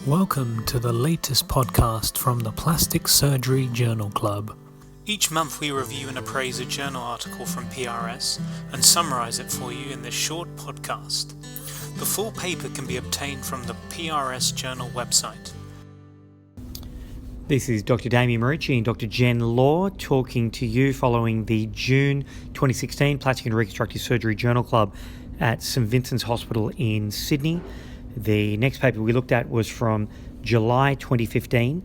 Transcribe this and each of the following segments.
Welcome to the latest podcast from the Plastic Surgery Journal Club. Each month we review and appraise a journal article from PRS and summarise it for you in this short podcast. The full paper can be obtained from the PRS Journal website. This is Dr. Damien Marici and Dr. Jen Law talking to you following the June 2016 Plastic and Reconstructive Surgery Journal Club at St Vincent's Hospital in Sydney. The next paper we looked at was from July 2015.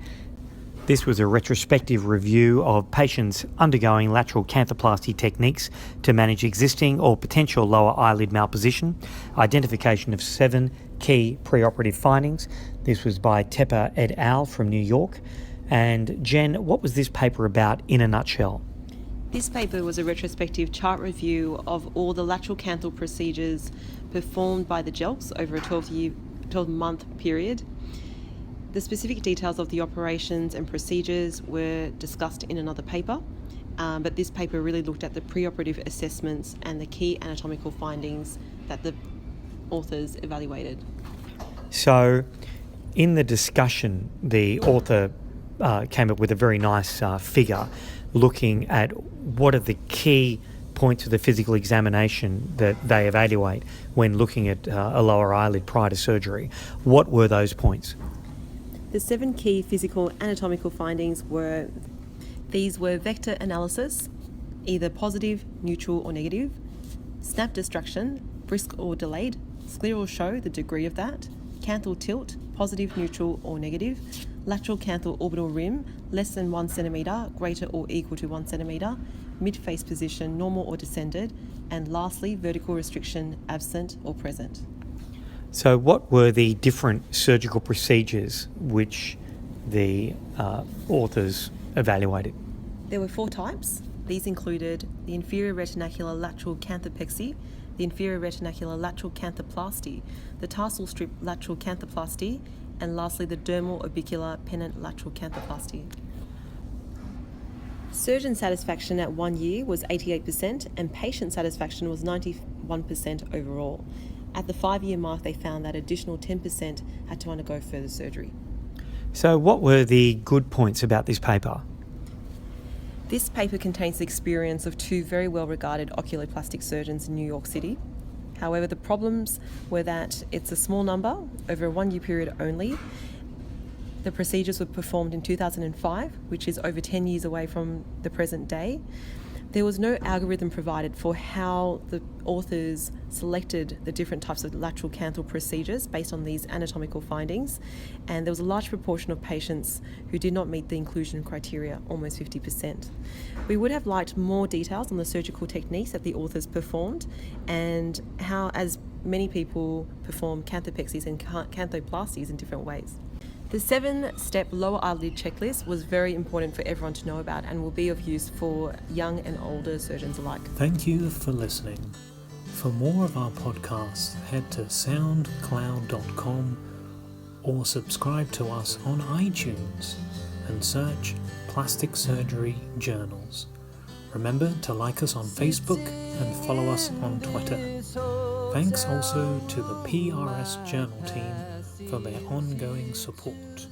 This was a retrospective review of patients undergoing lateral canthoplasty techniques to manage existing or potential lower eyelid malposition, identification of 7 key preoperative findings. This was by Cepper et al. From New York. And Jen, what was this paper about in a nutshell? This paper was a retrospective chart review of all the lateral canthal procedures performed by the Jelks over a 12-month period. The specific details of the operations and procedures were discussed in another paper, but this paper really looked at the preoperative assessments and the key anatomical findings that the authors evaluated. So, in the discussion, the author came up with a very nice figure looking at what are the key points of the physical examination that they evaluate when looking at a lower eyelid prior to surgery. What were those points? The 7 key physical anatomical findings were vector analysis, either positive, neutral or negative, snap destruction, brisk or delayed, scleral show, the degree of that, canthal tilt, positive, neutral or negative, lateral canthal orbital rim, less than 1 centimetre, greater or equal to 1 centimetre, mid-face position, normal or descended, and lastly, vertical restriction, absent or present. So what were the different surgical procedures which the authors evaluated? There were 4 types. These included the inferior retinacular lateral canthopexy, the inferior retinacular lateral canthoplasty, the tarsal strip lateral canthoplasty, and lastly the dermal orbicular pennant lateral canthoplasty. Surgeon satisfaction at 1 year was 88% and patient satisfaction was 91% overall. At the 5-year mark, they found that additional 10% had to undergo further surgery. So what were the good points about this paper? This paper contains the experience of 2 very well-regarded oculoplastic surgeons in New York City. However, the problems were that it's a small number, over a 1-year period only. The procedures were performed in 2005, which is over 10 years away from the present day. There was no algorithm provided for how the authors selected the different types of lateral canthal procedures based on these anatomical findings, and there was a large proportion of patients who did not meet the inclusion criteria, almost 50%. We would have liked more details on the surgical techniques that the authors performed and how, as many people perform canthopexys and canthoplasties in different ways. The 7-step lower eyelid checklist was very important for everyone to know about and will be of use for young and older surgeons alike. Thank you for listening. For more of our podcasts, head to soundcloud.com or subscribe to us on iTunes and search Plastic Surgery Journals. Remember to like us on Facebook and follow us on Twitter. Thanks also to the PRS Journal team for their ongoing support.